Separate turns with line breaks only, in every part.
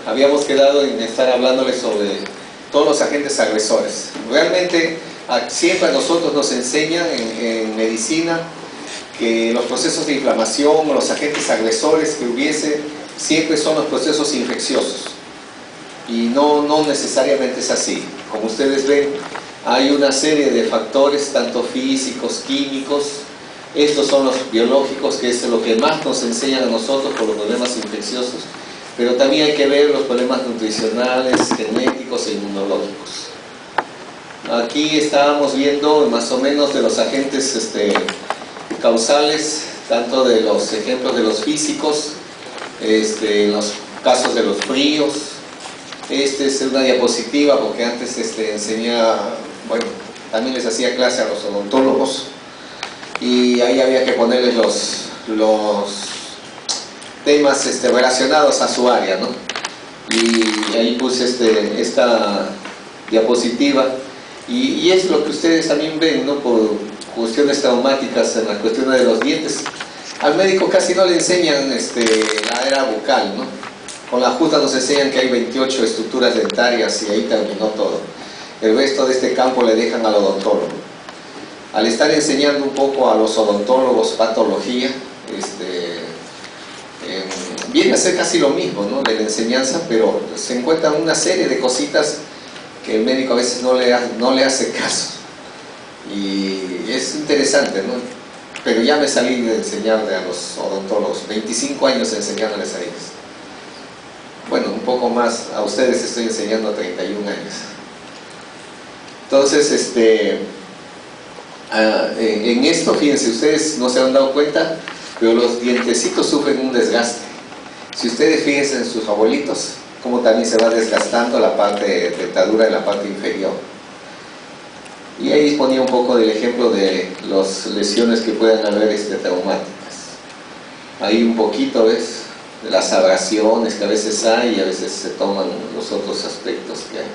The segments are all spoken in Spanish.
habíamos quedado en estar hablándoles sobre todos los agentes agresores. Realmente siempre a nosotros nos enseñan en medicina que los procesos de inflamación o los agentes agresores que hubiese siempre son los procesos infecciosos, y no necesariamente es así. Como ustedes ven, hay una serie de factores, tanto físicos, químicos. Estos son los biológicos, que es lo que más nos enseñan a nosotros por los problemas infecciosos, pero también hay que ver los problemas nutricionales, genéticos e inmunológicos. Aquí estábamos viendo más o menos de los agentes causales, tanto de los ejemplos de los físicos, en los casos de los fríos. Es una diapositiva porque antes enseñaba, bueno, también les hacía clase a los odontólogos, y ahí había que ponerles los temas relacionados a su área, ¿no? Y ahí puse esta diapositiva, y es lo que ustedes también ven, ¿no? Por cuestiones traumáticas en la cuestión de los dientes. Al médico casi no le enseñan la era bucal, ¿no? Con la justa nos enseñan que hay 28 estructuras dentarias y ahí terminó todo. El resto de este campo le dejan al odontólogo. Al estar enseñando un poco a los odontólogos patología, viene a ser casi lo mismo, ¿no? De la enseñanza, pero se encuentran una serie de cositas que el médico a veces no le hace caso. Y es interesante, ¿no? Pero ya me salí de enseñarle a los odontólogos, 25 años enseñándoles a ellos. Bueno, un poco más, a ustedes estoy enseñando 31 años. Entonces, en esto, fíjense, ustedes no se han dado cuenta, pero los dientecitos sufren un desgaste. Si ustedes fíjense en sus abuelitos, cómo también se va desgastando la parte dentadura en la parte inferior. Y ahí ponía un poco del ejemplo de las lesiones que puedan haber traumáticas. Ahí un poquito, ¿ves? De las abrasiones que a veces hay y a veces se toman los otros aspectos que hay.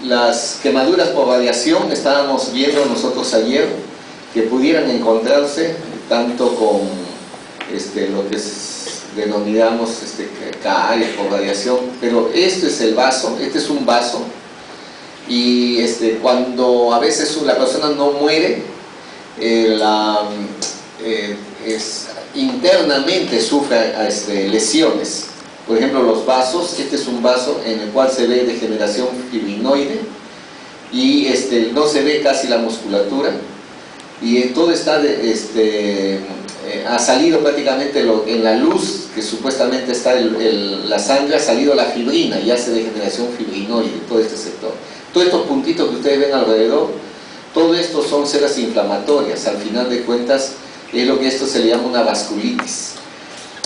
Las quemaduras por radiación, estábamos viendo nosotros ayer que pudieran encontrarse tanto con lo que denominamos caries por radiación, pero este es el vaso, este es un vaso, y cuando a veces la persona no muere, internamente sufre lesiones. Por ejemplo, los vasos, este es un vaso en el cual se ve degeneración fibrinoide y no se ve casi la musculatura, y todo está ha salido prácticamente en la luz que supuestamente está la sangre, ha salido la fibrina y hace degeneración fibrinoide, todo este sector. Todos estos puntitos que ustedes ven alrededor, todo esto son células inflamatorias. Al final de cuentas es lo que esto se le llama una vasculitis.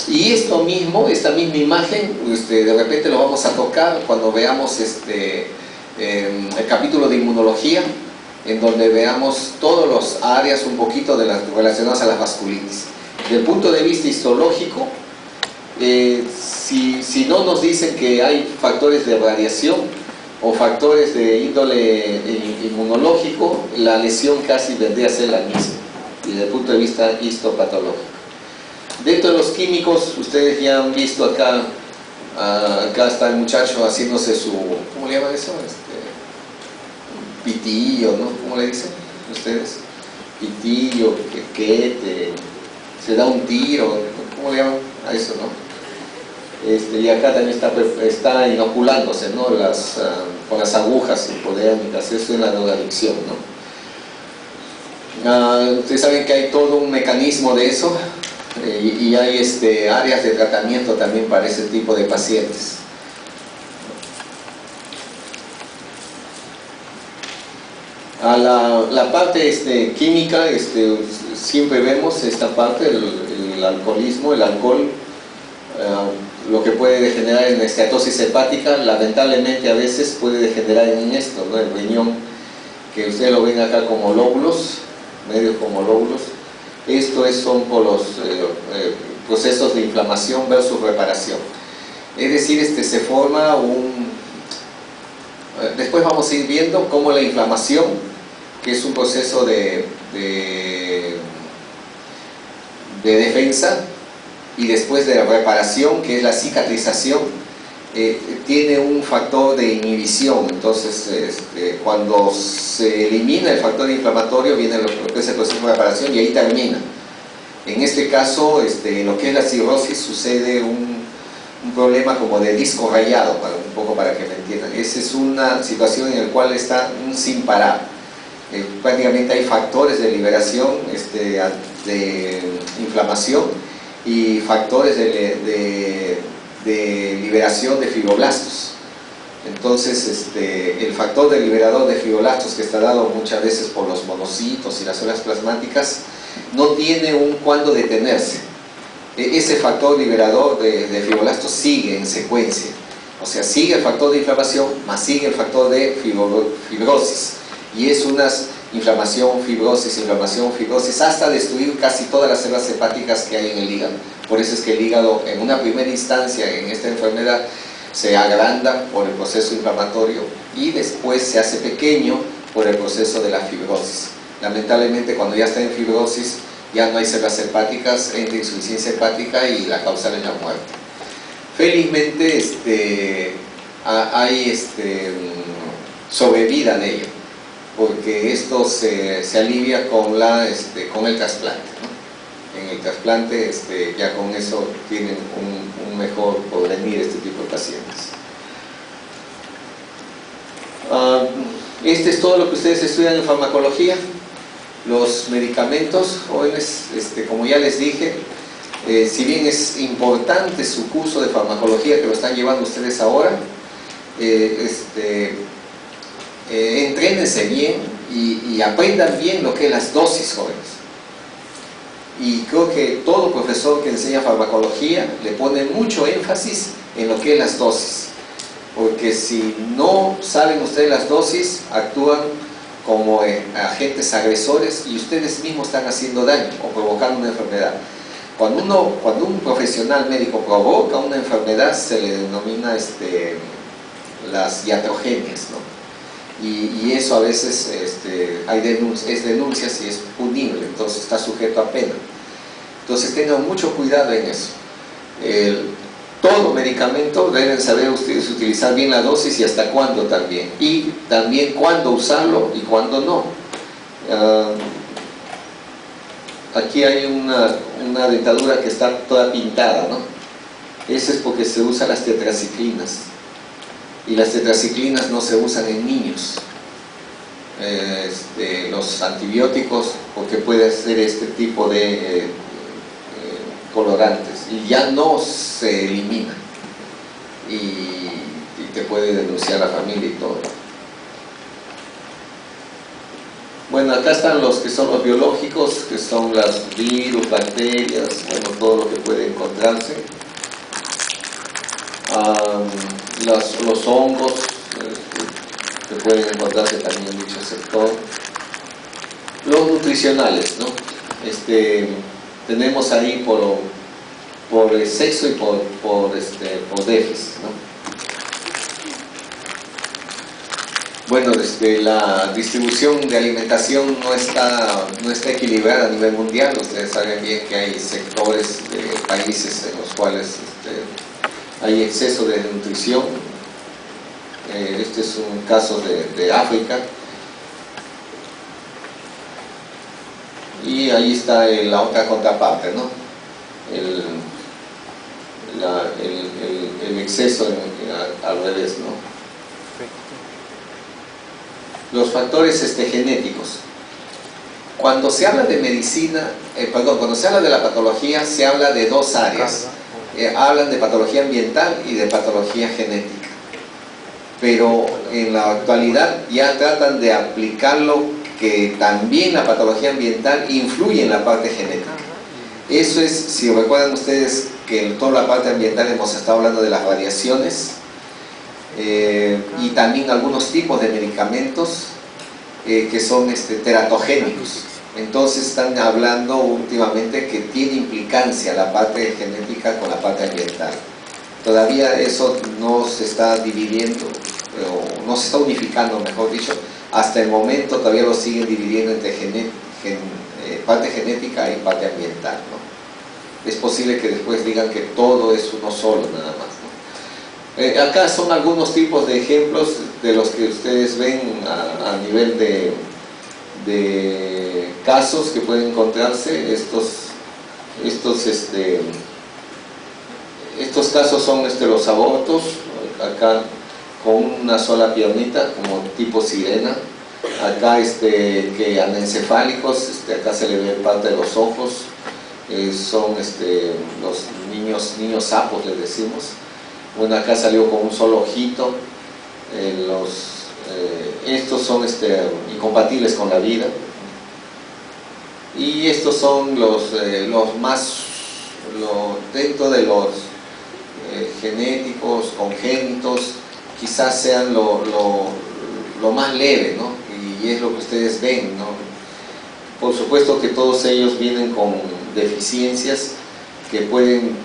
Y esto mismo, esta misma imagen, de repente lo vamos a tocar cuando veamos el capítulo de inmunología, en donde veamos todas las áreas un poquito relacionadas a las vasculitis. Desde el punto de vista histológico, si no nos dicen que hay factores de radiación o factores de índole inmunológico, la lesión casi vendría a ser la misma, y desde el punto de vista histopatológico. Dentro de los químicos, ustedes ya han visto acá está el muchacho haciéndose su, ¿cómo le llaman eso? Pitillo, ¿no? ¿Cómo le dicen ustedes? Pitillo, quequete, se da un tiro, ¿cómo le llaman a eso, no? Y acá también está inoculándose, ¿no? Con las agujas hipodérmicas, eso es la drogadicción, ¿no? Ustedes saben que hay todo un mecanismo de eso, y hay áreas de tratamiento también para ese tipo de pacientes. A la parte química, siempre vemos esta parte, el alcoholismo, el alcohol, lo que puede degenerar en esteatosis hepática. Lamentablemente a veces puede degenerar en esto, ¿no? El riñón, que ustedes lo ven acá como lóbulos, medios como lóbulos. Esto son por los procesos de inflamación versus reparación. Es decir, se forma después vamos a ir viendo cómo la inflamación, que es un proceso de defensa, y después de la reparación, que es la cicatrización, tiene un factor de inhibición. Entonces cuando se elimina el factor inflamatorio viene lo que es el proceso de reparación y ahí termina. En este caso, en lo que es la cirrosis sucede un problema como de disco rayado, un poco para que me entiendan. Esa es una situación en la cual está sin parar. Prácticamente hay factores de liberación de inflamación y factores de liberación de fibroblastos. Entonces el factor de liberador de fibroblastos, que está dado muchas veces por los monocitos y las células plasmáticas, no tiene un cuándo detenerse. Ese factor liberador de fibroblastos sigue en secuencia, o sea, sigue el factor de inflamación más sigue el factor de fibrosis, y es una inflamación, fibrosis, hasta destruir casi todas las células hepáticas que hay en el hígado. Por eso es que el hígado, en una primera instancia en esta enfermedad, se agranda por el proceso inflamatorio y después se hace pequeño por el proceso de la fibrosis. Lamentablemente, cuando ya está en fibrosis, ya no hay células hepáticas, entra insuficiencia hepática y la causal es la muerte. Felizmente hay sobrevida de ello, porque esto se alivia con el trasplante, ¿no? En el trasplante ya con eso tienen un mejor porvenir este tipo de pacientes. Este es todo lo que ustedes estudian en farmacología. Los medicamentos, jóvenes, como ya les dije, si bien es importante su curso de farmacología que lo están llevando ustedes ahora, entrénense bien y aprendan bien lo que es las dosis, jóvenes. Y creo que todo profesor que enseña farmacología le pone mucho énfasis en lo que es las dosis, porque si no saben ustedes las dosis, actúan como agentes agresores y ustedes mismos están haciendo daño o provocando una enfermedad. Cuando un profesional médico provoca una enfermedad, se le denomina las iatrogenias, ¿no? Y eso a veces es denuncias y es punible, entonces está sujeto a pena. Entonces tengan mucho cuidado en eso. Todo medicamento deben saber ustedes utilizar bien la dosis y hasta cuándo también. Y también cuándo usarlo y cuándo no. Aquí hay una dentadura que está toda pintada, ¿no? Eso es porque se usan las tetraciclinas. Y las tetraciclinas no se usan en niños. Los antibióticos, porque puede ser este tipo de colorantes, y ya no se elimina y te puede denunciar la familia y todo. Bueno, acá están los que son los biológicos, que son las virus, bacterias, bueno, todo lo que puede encontrarse. Los hongos que pueden encontrarse también en dicho sector. Los nutricionales, ¿no? Tenemos ahí por el sexo y por déficit, ¿no? Bueno, la distribución de alimentación no está equilibrada a nivel mundial. Ustedes saben bien que hay sectores de países en los cuales hay exceso de nutrición. Este es un caso de África. Y ahí está la otra contraparte, ¿no? El exceso al revés, ¿no? Los factores genéticos. Cuando se habla de medicina, cuando se habla de la patología, se habla de dos áreas. Hablan de patología ambiental y de patología genética. Pero en la actualidad ya tratan de aplicarlo, que también la patología ambiental influye en la parte genética. Eso es, si recuerdan ustedes que en toda la parte ambiental hemos estado hablando de las radiaciones y también algunos tipos de medicamentos que son teratogénicos. Entonces están hablando últimamente que tiene implicancia la parte genética con la parte ambiental. Todavía eso no se está dividiendo, o no se está unificando, mejor dicho. Hasta el momento todavía lo siguen dividiendo entre parte genética y parte ambiental, ¿no? es posible que después digan que todo es uno solo nada más, ¿no? Acá son algunos tipos de ejemplos de los que ustedes ven a nivel de casos que pueden encontrarse. Estos casos son los abortos, acá con una sola piernita, como tipo sirena. Acá que anencefálicos, acá se le ve parte de los ojos, son los niños sapos, les decimos. Bueno, acá salió con un solo ojito. Estos son incompatibles con la vida. Y estos son los más, dentro de los genéticos, congénitos, quizás sean lo más leve, ¿no? Y es lo que ustedes ven, ¿no? Por supuesto que todos ellos vienen con deficiencias que pueden,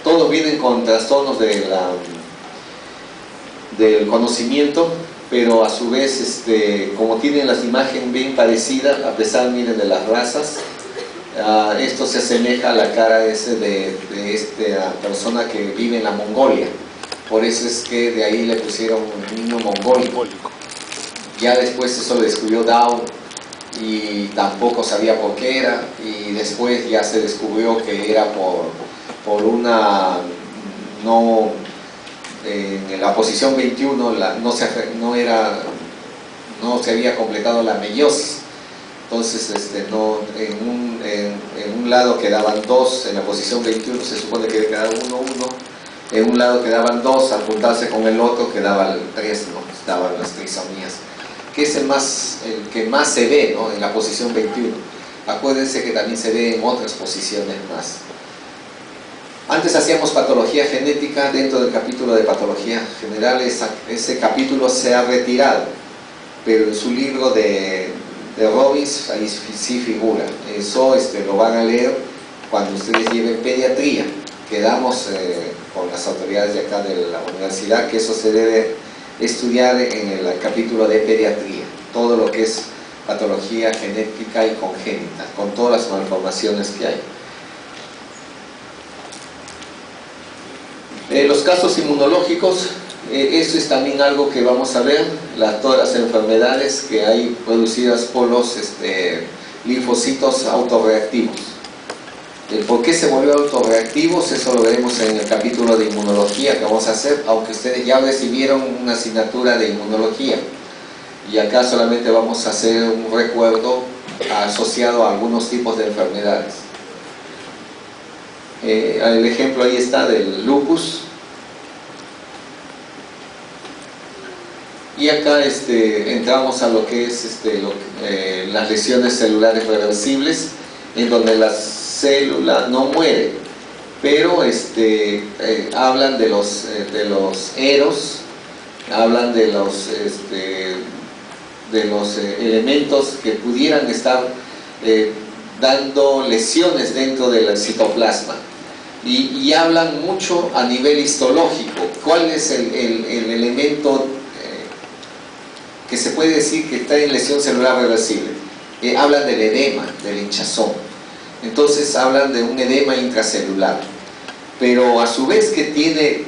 todos vienen con trastornos del conocimiento, pero a su vez, como tienen la imagen bien parecida, a pesar, miren, de las razas, esto se asemeja a la cara de esta persona que vive en la Mongolia. Por eso es que de ahí le pusieron niño mongólico. Ya después eso lo descubrió Down y tampoco sabía por qué era, y después ya se descubrió que era por una, no, en la posición 21 no se había completado la meiosis. Entonces en un lado quedaban dos, en la posición 21 se supone que quedaba uno, en un lado quedaban dos, al juntarse con el otro quedaban tres, ¿no? Estaban las trisomías, que es el que más se ve, ¿no? En la posición 21. Acuérdense que también se ve en otras posiciones más. Antes hacíamos patología genética dentro del capítulo de patología general. Ese capítulo se ha retirado, pero en su libro de Robbins ahí sí figura. Eso lo van a leer cuando ustedes lleven pediatría. Quedamos con las autoridades de acá de la universidad que eso se debe estudiar en el capítulo de pediatría, todo lo que es patología genética y congénita, con todas las malformaciones que hay. Los casos inmunológicos, eso es también algo que vamos a ver, todas las enfermedades que hay producidas por los linfocitos autorreactivos. ¿Por qué se volvió autorreactivos? Eso lo veremos en el capítulo de inmunología que vamos a hacer, aunque ustedes ya recibieron una asignatura de inmunología. Y acá solamente vamos a hacer un recuerdo asociado a algunos tipos de enfermedades. El ejemplo ahí está del lupus. Y acá entramos a lo que es las lesiones celulares reversibles, en donde la célula no muere, pero hablan de los eros, hablan de los elementos que pudieran estar dando lesiones dentro del citoplasma, y hablan mucho a nivel histológico. ¿Cuál es el elemento que se puede decir que está en lesión celular reversible? Hablan del edema, del hinchazón. Entonces hablan de un edema intracelular, pero a su vez que tiene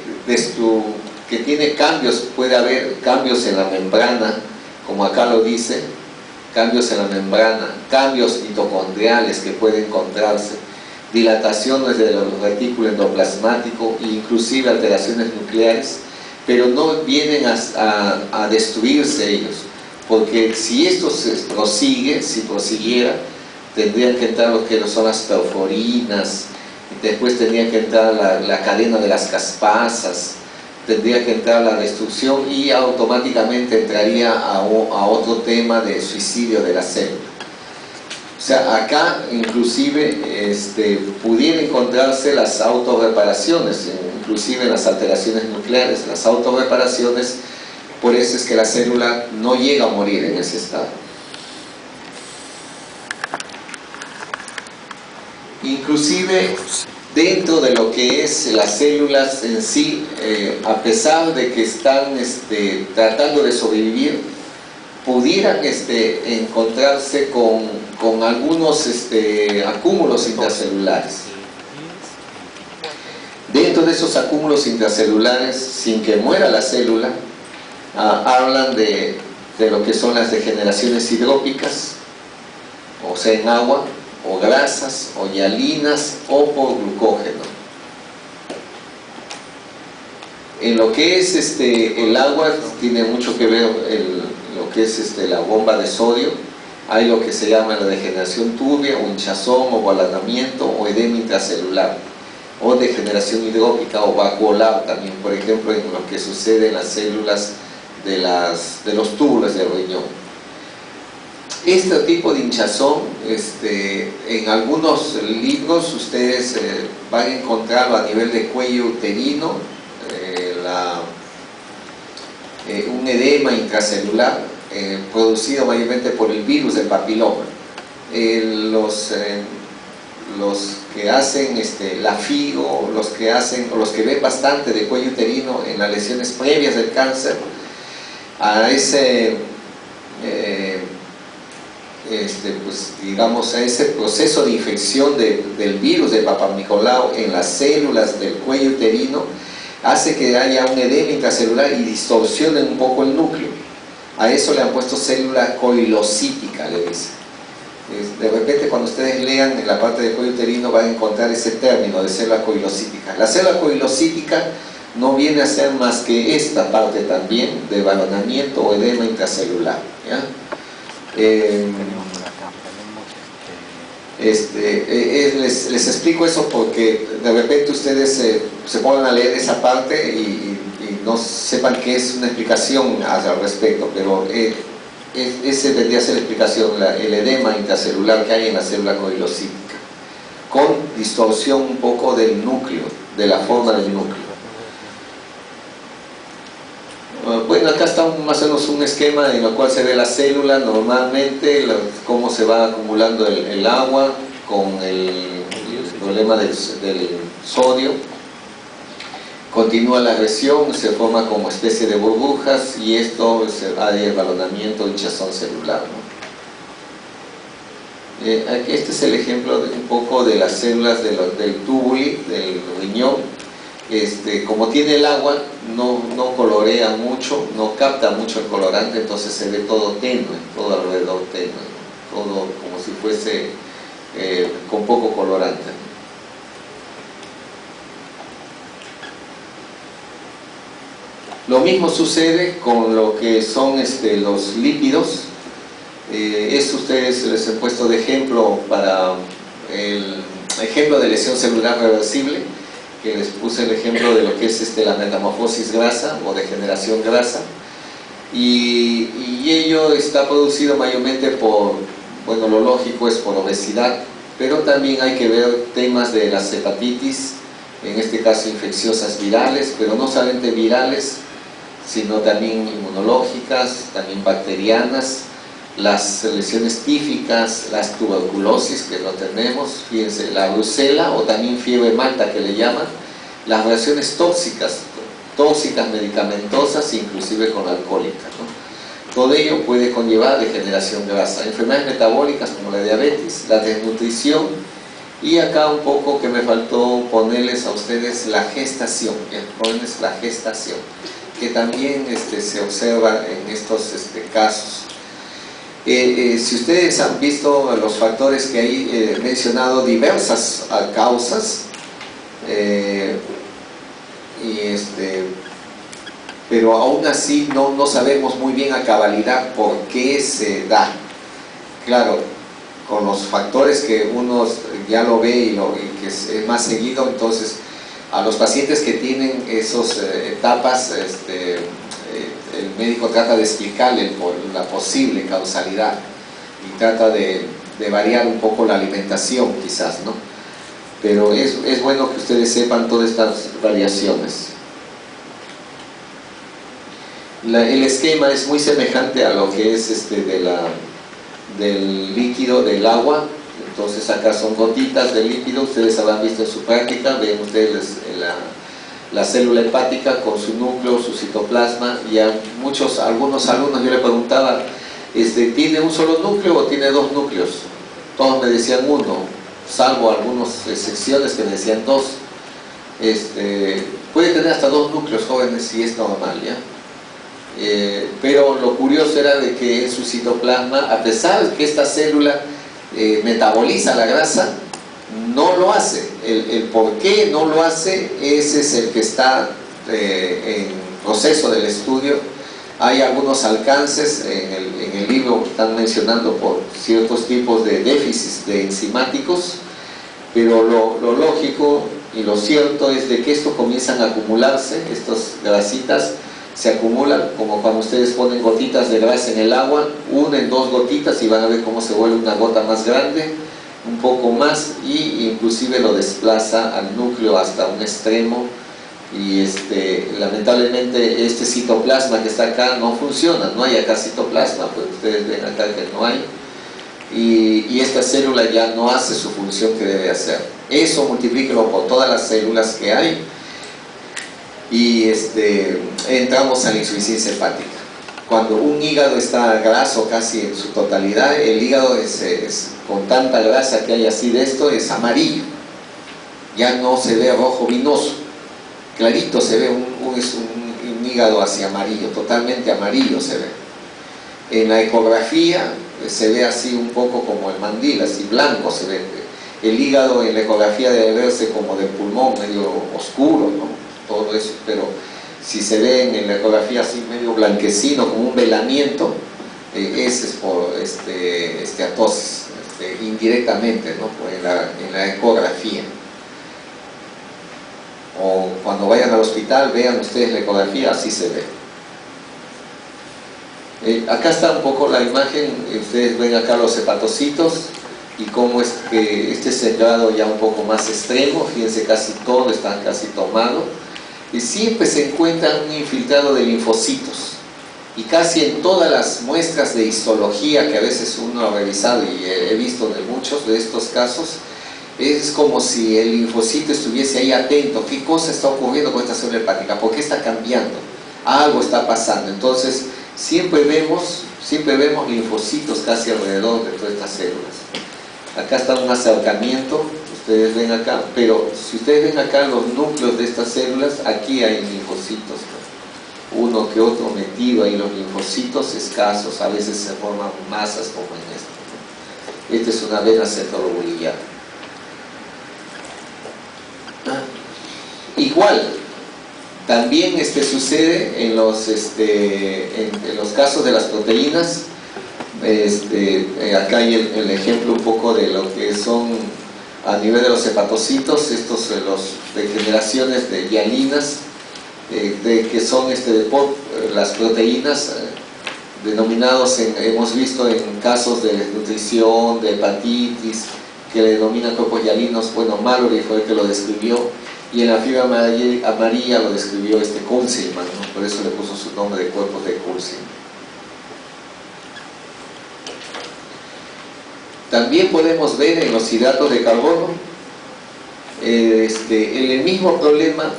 cambios, puede haber cambios en la membrana, como acá lo dice, cambios en la membrana, cambios mitocondriales que pueden encontrarse, dilataciones del retículo endoplasmático e inclusive alteraciones nucleares, pero no vienen a destruirse ellos, porque si esto prosiguiera, tendrían que entrar lo que son las perforinas, después tendría que entrar la cadena de las caspasas, tendría que entrar la destrucción y automáticamente entraría a otro tema de suicidio de la célula. O sea, acá inclusive pudiera encontrarse las autorreparaciones, inclusive las alteraciones nucleares, las autorreparaciones. Por eso es que la célula no llega a morir en ese estado. Inclusive dentro de lo que es las células en sí, a pesar de que están tratando de sobrevivir, pudieran encontrarse con algunos acúmulos intracelulares. Dentro de esos acúmulos intracelulares, sin que muera la célula, hablan de lo que son las degeneraciones hidrópicas, o sea en agua, o grasas, o hialinas, o por glucógeno. En lo que es el agua, tiene mucho que ver lo que es la bomba de sodio. Hay lo que se llama la degeneración turbia, o hinchazón, o balanamiento, o edema intracelular, o degeneración hidrópica o vacuolar también, por ejemplo, en lo que sucede en las células de los túbulos del riñón. Este tipo de hinchazón, en algunos libros ustedes van a encontrarlo a nivel de cuello uterino, un edema intracelular producido mayormente por el virus del papiloma. Los que hacen la FIGO, los que ven bastante de cuello uterino en las lesiones previas del cáncer, a ese pues, digamos, a ese proceso de infección del virus de Papá Nicolau en las células del cuello uterino, hace que haya un edema intracelular y distorsione un poco el núcleo. A eso le han puesto célula coilocítica, le dicen. De repente, cuando ustedes lean en la parte del cuello uterino, van a encontrar ese término de célula coilocítica. La célula coilocítica no viene a ser más que esta parte también de balonamiento o edema intracelular, ¿ya? Les explico eso porque de repente ustedes se pongan a leer esa parte y no sepan qué es una explicación al respecto, pero ese vendría a ser la explicación, el edema intracelular que hay en la célula coilocítica, con distorsión un poco del núcleo, de la forma del núcleo. Bueno, acá está más o menos un esquema en el cual se ve la célula normalmente, cómo se va acumulando el agua con el problema del sodio. Continúa la regresión, se forma como especie de burbujas y esto hay el balonamiento, hinchazón celular, ¿no? Aquí este es el ejemplo un poco de las células del túbuli, del riñón. Como tiene el agua, no colorea mucho, no capta mucho el colorante, entonces se ve todo tenue, todo alrededor tenue, ¿no? Todo como si fuese con poco colorante, ¿no? Lo mismo sucede con lo que son los lípidos. Esto ustedes les he puesto de ejemplo para el ejemplo de lesión celular reversible, que les puse el ejemplo de lo que es la metamorfosis grasa o degeneración grasa, y ello está producido mayormente por, bueno, lo lógico es por obesidad, pero también hay que ver temas de las hepatitis, en este caso infecciosas virales, pero no solamente virales, sino también inmunológicas, también bacterianas, las lesiones tíficas, las tuberculosis que no tenemos, fíjense, la brucela o también fiebre malta que le llaman, las reacciones tóxicas medicamentosas, inclusive con alcohólica, ¿no? Todo ello puede conllevar degeneración grasa, enfermedades metabólicas como la diabetes, la desnutrición, y acá un poco que me faltó ponerles a ustedes la gestación, ponerles la gestación, que también se observa en estos casos. Si ustedes han visto los factores que hay mencionado, diversas causas, pero aún así no sabemos muy bien a cabalidad por qué se da. Claro, con los factores que uno ya lo ve y que es más seguido, entonces a los pacientes que tienen esas etapas, el médico trata de explicarle la posible causalidad y trata de variar un poco la alimentación quizás, ¿no? Pero es bueno que ustedes sepan todas estas variaciones. El esquema es muy semejante a lo que es del líquido del agua. Entonces acá son gotitas de líquido, ustedes habrán visto en su práctica, ven ustedes la célula hepática con su núcleo, su citoplasma, y a algunos alumnos yo le preguntaba, ¿tiene un solo núcleo o tiene dos núcleos? Todos me decían uno, salvo algunas excepciones que me decían dos. Puede tener hasta dos núcleos, jóvenes, si es normal, ¿ya? Pero lo curioso era de que en su citoplasma, a pesar de que esta célula metaboliza la grasa, no lo hace. El por qué no lo hace, ese es el que está en proceso del estudio. Hay algunos alcances en el libro que están mencionando por ciertos tipos de déficits de enzimáticos, pero lo lógico y lo cierto es de que estos comienzan a acumularse, estas grasitas se acumulan, como cuando ustedes ponen gotitas de grasa en el agua, unen dos gotitas y van a ver cómo se vuelve una gota más grande, un poco más, y inclusive lo desplaza al núcleo hasta un extremo, y lamentablemente este citoplasma que está acá no funciona, no hay acá citoplasma, pues ustedes ven acá que no hay, y esta célula ya no hace su función que debe hacer. Eso multiplíquelo por todas las células que hay, y entramos a la insuficiencia hepática. Cuando un hígado está graso casi en su totalidad, el hígado con tanta grasa que hay así de esto, es amarillo, ya no se ve rojo vinoso, clarito se ve un hígado así amarillo, totalmente amarillo se ve. En la ecografía se ve así un poco como el mandil, así blanco se ve. El hígado en la ecografía debe verse como de pulmón, medio oscuro, ¿no? Todo eso, pero si se ve en la ecografía así medio blanquecino, como un velamiento, ese es por esteatosis, indirectamente, ¿no? En la ecografía. O cuando vayan al hospital, vean ustedes la ecografía, así se ve. Acá está un poco la imagen, ustedes ven acá los hepatocitos y cómo es que este sangrado ya un poco más extremo, fíjense, casi todo está casi tomado, y siempre se encuentra un infiltrado de linfocitos, y casi en todas las muestras de histología que a veces uno ha revisado, y he visto de muchos de estos casos, es como si el linfocito estuviese ahí atento, ¿qué cosa está ocurriendo con esta célula hepática? ¿Por qué está cambiando? Algo está pasando. Entonces siempre vemos linfocitos casi alrededor de todas estas células. Acá está un acercamiento, ustedes ven acá, pero si ustedes ven acá los núcleos de estas células, aquí hay linfocitos, ¿no? Uno que otro metido ahí, los linfocitos escasos, a veces se forman masas como en esto, ¿no? Esta es una vena cefaloboliviana. Igual, también sucede en los casos de las proteínas. Acá hay el ejemplo un poco de lo que son a nivel de los hepatocitos, estos los degeneraciones de hialinas, que son las proteínas denominados, hemos visto en casos de desnutrición, de hepatitis, que le denominan cuerpos hialinos. Bueno, Mallory fue el que lo describió, y en la fibra amarilla lo describió Kuhlsheim, ¿no? Por eso le puso su nombre de cuerpos de Kuhlsheim. También podemos ver en los hidratos de carbono el mismo problema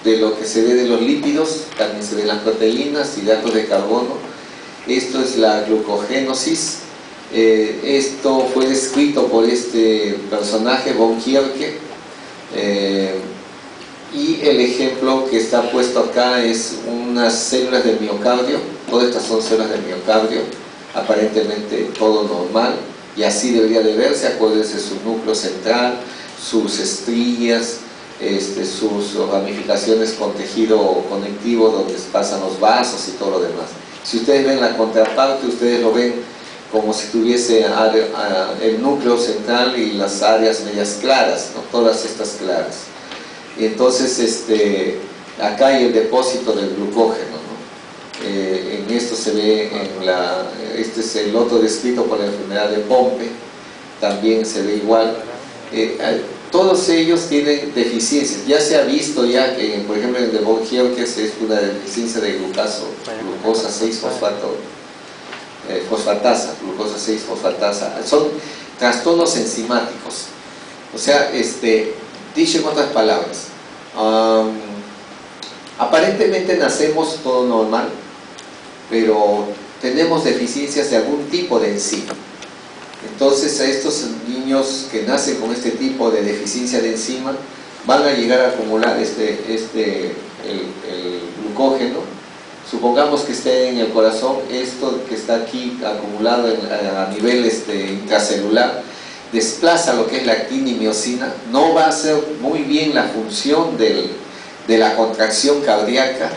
de lo que se ve de los lípidos, también se ve en las proteínas, hidratos de carbono. Esto es la glucogénosis. Esto fue descrito por este personaje, von Kierke, y el ejemplo que está puesto acá es unas células del miocardio. Todas estas son células del miocardio, aparentemente todo normal, y así debería de verse. Acuérdense su núcleo central, sus estrías, sus ramificaciones con tejido conectivo donde pasan los vasos y todo lo demás. Si ustedes ven la contraparte, ustedes lo ven como si tuviese el núcleo central y las áreas medias claras, ¿no? Todas estas claras. Y entonces acá hay el depósito del glucógeno, ¿no? En esto se ve este es el otro descrito por la enfermedad de Pompe, también se ve igual. Todos ellos tienen deficiencias. Ya se ha visto ya que, por ejemplo, en el de von Kierke es una deficiencia de glucosa 6-fosfato, fosfatasa, glucosa 6-fosfatasa. Son trastornos enzimáticos. O sea, dicho en otras palabras, aparentemente nacemos todo normal, pero tenemos deficiencias de algún tipo de enzima. Entonces a estos niños que nacen con este tipo de deficiencia de enzima van a llegar a acumular el glucógeno. Supongamos que esté en el corazón, esto que está aquí acumulado a nivel intracelular, desplaza lo que es la actina y miocina, no va a hacer muy bien la función de la contracción cardíaca.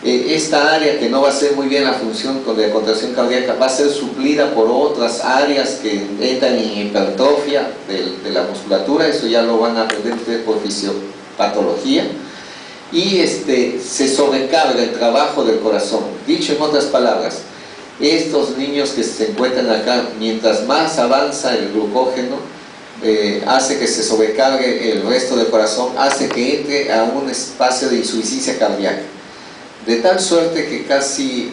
Esta área que no va a hacer muy bien la función de la contracción cardíaca va a ser suplida por otras áreas que entran en hipertrofia de la musculatura. Eso ya lo van a aprender ustedes por fisiopatología. Y se sobrecarga el trabajo del corazón. Dicho en otras palabras, estos niños que se encuentran acá, mientras más avanza el glucógeno, hace que se sobrecargue el resto del corazón, hace que entre a un espacio de insuficiencia cardíaca. De tal suerte que casi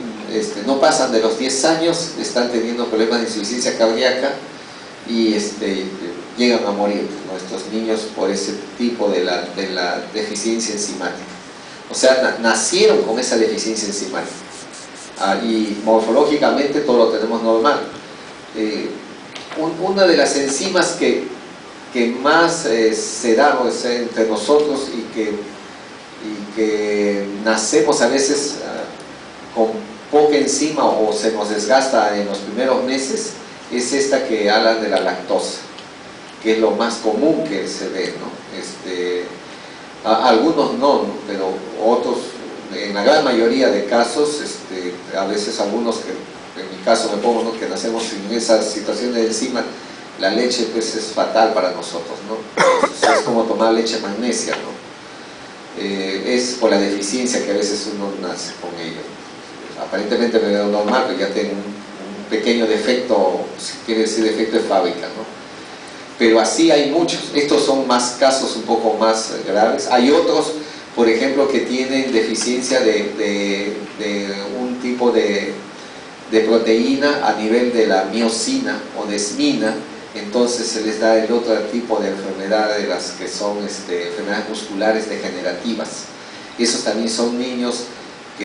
no pasan de los 10 años, están teniendo problemas de insuficiencia cardíaca y llegan a morir nuestros niños por ese tipo de la deficiencia enzimática. O sea, nacieron con esa deficiencia enzimática. Y morfológicamente todo lo tenemos normal. Una de las enzimas que más se da entre nosotros y que nacemos a veces con poca enzima o se nos desgasta en los primeros meses, es esta que hablan de la lactosa, que es lo más común que se ve, ¿no? Algunos no, pero otros, en la gran mayoría de casos, a veces algunos, que en mi caso me pongo, ¿no?, que nacemos en esa situación de enzima, la leche pues es fatal para nosotros, ¿no? Es como tomar leche magnesia, ¿no? Es por la deficiencia que a veces uno nace con ello. Aparentemente me veo normal, pero ya tengo un pequeño defecto, si quiere decir defecto de fábrica, ¿no? Pero así hay muchos. Estos son más casos un poco más graves. Hay otros, por ejemplo, que tienen deficiencia de un tipo de proteína a nivel de la miocina o desmina. Entonces se les da el otro tipo de enfermedades, las que son enfermedades musculares degenerativas. Esos también son niños